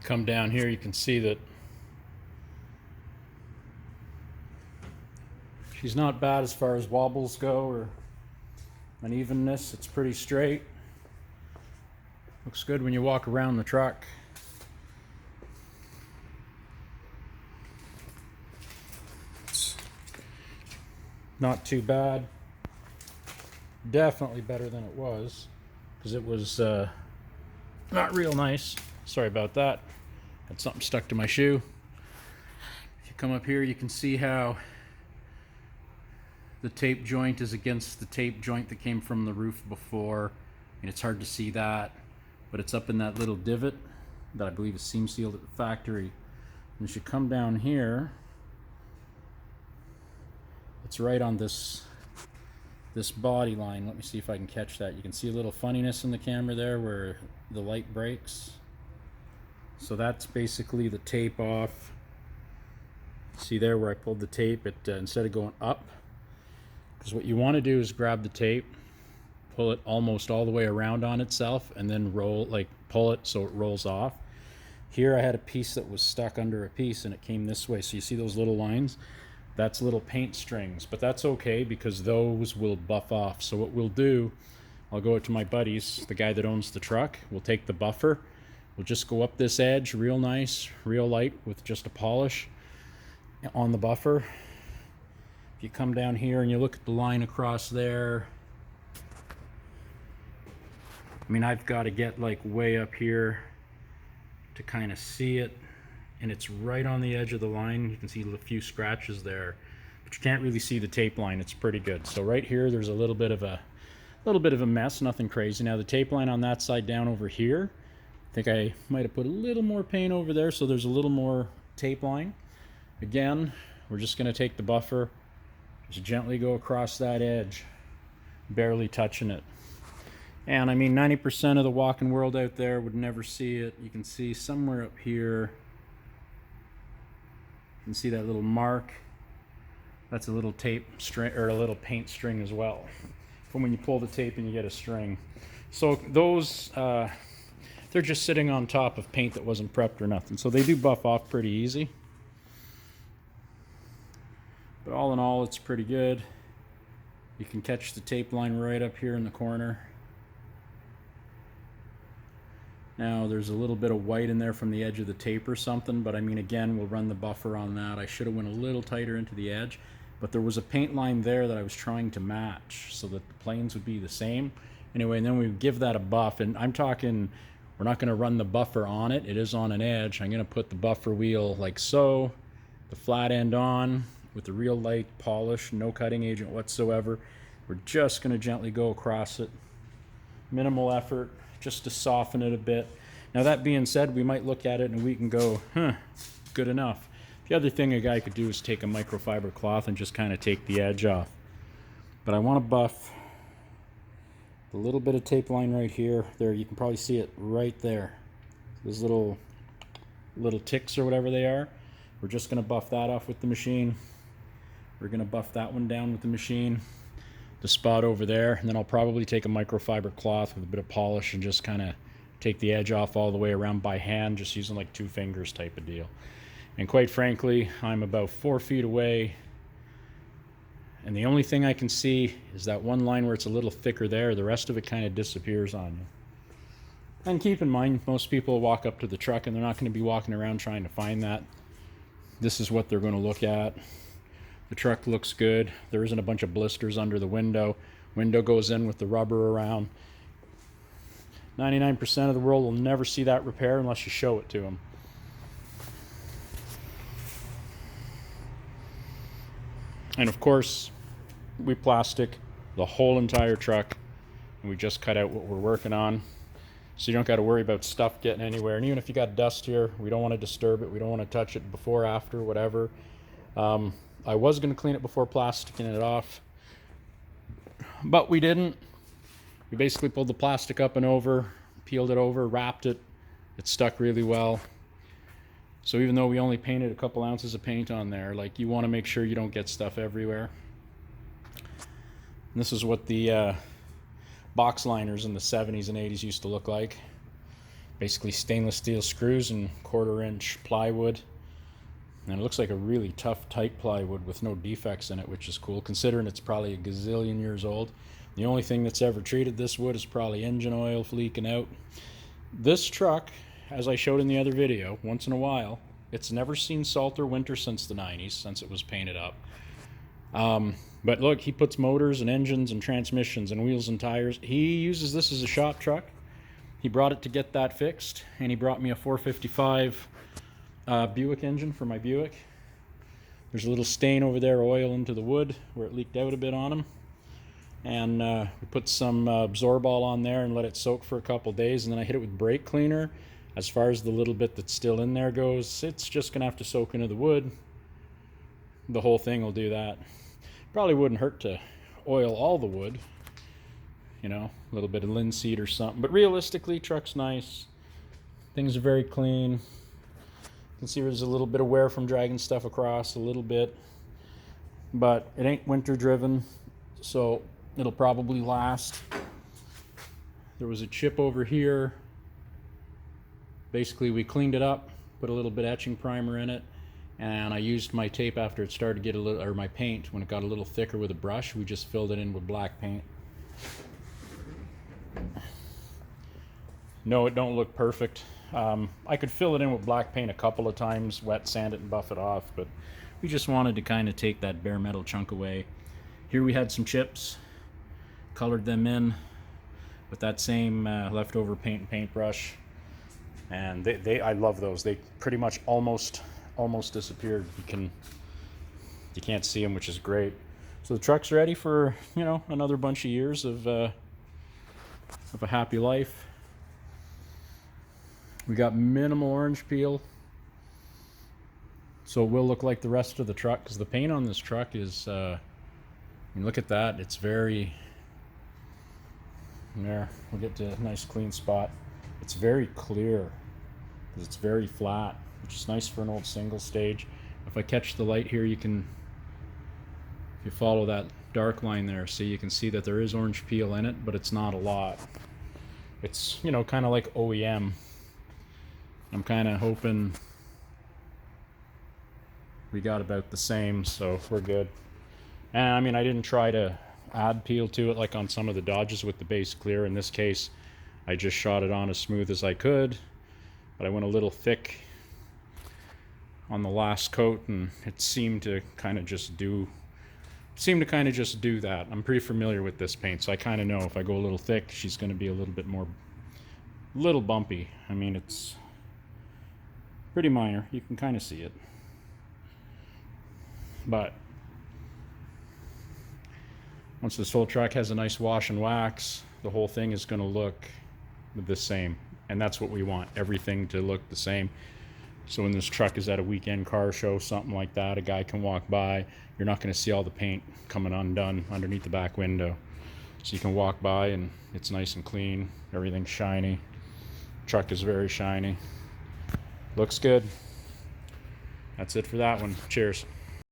Come down here, you can see that she's not bad as far as wobbles go or unevenness. It's pretty straight. Looks good when you walk around the truck. It's not too bad. Definitely better than it was, because it was not real nice. Sorry about that. Had something stuck to my shoe. If you come up here, you can see how the tape joint is against the tape joint that came from the roof before, and it's hard to see that, but it's up in that little divot that I believe is seam sealed at the factory. And as you come down here, it's right on this body line. Let me see if I can catch that. You can see a little funniness in the camera there where the light breaks. So that's basically the tape off. See there where I pulled the tape, it instead of going up, because what you want to do is grab the tape, pull it almost all the way around on itself, and then pull it so it rolls off. Here I had a piece that was stuck under a piece and it came this way. So you see those little lines? That's little paint strings, but that's okay because those will buff off. So what we'll do, I'll go out to my buddies, the guy that owns the truck, we'll take the buffer, we'll just go up this edge real nice, real light with just a polish on the buffer. If you come down here and you look at the line across there, I mean, I've got to get like way up here to kind of see it, and it's right on the edge of the line. You can see a few scratches there, but you can't really see the tape line. It's pretty good. So right here, there's a little bit of a mess, nothing crazy. Now the tape line on that side down over here, I think I might have put a little more paint over there, so there's a little more tape line. Again, we're just going to take the buffer, just gently go across that edge, barely touching it. And I mean, 90% of the walking world out there would never see it. You can see somewhere up here, you can see that little mark. That's a little tape string, or a little paint string as well, from when you pull the tape and you get a string. So those, they're just sitting on top of paint that wasn't prepped or nothing. So they do buff off pretty easy. But all in all, it's pretty good. You can catch the tape line right up here in the corner. Now there's a little bit of white in there from the edge of the tape or something, but I mean, again, we'll run the buffer on that. I should have went a little tighter into the edge, but there was a paint line there that I was trying to match so that the planes would be the same. Anyway, and then we give that a buff, and I'm talking, we're not going to run the buffer on it. It is on an edge. I'm going to put the buffer wheel like so, the flat end on, with the real light polish, no cutting agent whatsoever. We're just going to gently go across it. Minimal effort, just to soften it a bit. Now that being said, we might look at it in a week and go, good enough. The other thing a guy could do is take a microfiber cloth and just kind of take the edge off. But I want to buff the little bit of tape line right here. There, you can probably see it right there. Those little ticks or whatever they are. We're just going to buff that off with the machine. We're going to buff that one down with the machine, the spot over there, and then I'll probably take a microfiber cloth with a bit of polish and just kind of take the edge off all the way around by hand, just using like 2 fingers type of deal. And quite frankly, I'm about 4 feet away, and the only thing I can see is that one line where it's a little thicker there. The rest of it kind of disappears on you. And keep in mind, most people walk up to the truck and they're not going to be walking around trying to find that. This is what they're going to look at. The truck looks good. There isn't a bunch of blisters under the window. Window goes in with the rubber around. 99% of the world will never see that repair unless you show it to them. And of course, we plastic the whole entire truck, and we just cut out what we're working on. So you don't got to worry about stuff getting anywhere. And even if you got dust here, we don't want to disturb it. We don't want to touch it before, after, whatever. I was going to clean it before plasticking it off, but we didn't. We basically pulled the plastic up and over, peeled it over, wrapped it. It stuck really well. So even though we only painted a couple ounces of paint on there, like, you want to make sure you don't get stuff everywhere. And this is what the box liners in the 70s and 80s used to look like. Basically stainless steel screws and 1/4-inch plywood. And it looks like a really tough, tight plywood with no defects in it, which is cool, considering it's probably a gazillion years old. The only thing that's ever treated this wood is probably engine oil leaking out. This truck, as I showed in the other video, once in a while, it's never seen salt or winter since the 90s, since it was painted up. But look, he puts motors and engines and transmissions and wheels and tires. He uses this as a shop truck. He brought it to get that fixed, and he brought me a 455 Buick engine for my Buick. There's a little stain over there, oil into the wood where it leaked out a bit on him. And we put some Absorbol on there and let it soak for a couple days, and then I hit it with brake cleaner. As far as the little bit that's still in there goes, it's just gonna have to soak into the wood. The whole thing will do that. Probably wouldn't hurt to oil all the wood, you know, a little bit of linseed or something. But realistically, truck's nice. Things are very clean. You can see there's a little bit of wear from dragging stuff across, a little bit. But it ain't winter driven, so it'll probably last. There was a chip over here. Basically, we cleaned it up, put a little bit of etching primer in it, and I used my tape after it started to get a little, or my paint, when it got a little thicker with a brush, we just filled it in with black paint. No, it don't look perfect. I could fill it in with black paint a couple of times, wet sand it and buff it off, but we just wanted to kind of take that bare metal chunk away. Here we had some chips, colored them in with that same leftover paint and paintbrush, and I love those. They pretty much almost disappeared. You can't see them, which is great. So the truck's ready for, you know, another bunch of years of a happy life. We got minimal orange peel, so it will look like the rest of the truck, because the paint on this truck is, I mean, look at that. It's very, there, we'll get to a nice clean spot. It's very clear, because it's very flat, which is nice for an old single stage. If I catch the light here, you can, if you follow that dark line there, see, you can see that there is orange peel in it, but it's not a lot. It's, you know, kind of like OEM. I'm kind of hoping we got about the same, so we're good. And I mean, I didn't try to add peel to it like on some of the Dodges with the base clear. In this case, I just shot it on as smooth as I could, but I went a little thick on the last coat, and it seemed to kind of just do that. I'm pretty familiar with this paint, so I kind of know if I go a little thick, she's going to be a little bit more, little bumpy. I mean, it's pretty minor. You can kind of see it. But once this whole truck has a nice wash and wax, the whole thing is going to look the same. And that's what we want, everything to look the same. So when this truck is at a weekend car show, something like that, a guy can walk by, you're not going to see all the paint coming undone underneath the back window. So you can walk by and it's nice and clean, everything's shiny. Truck is very shiny. Looks good. That's it for that one. Cheers.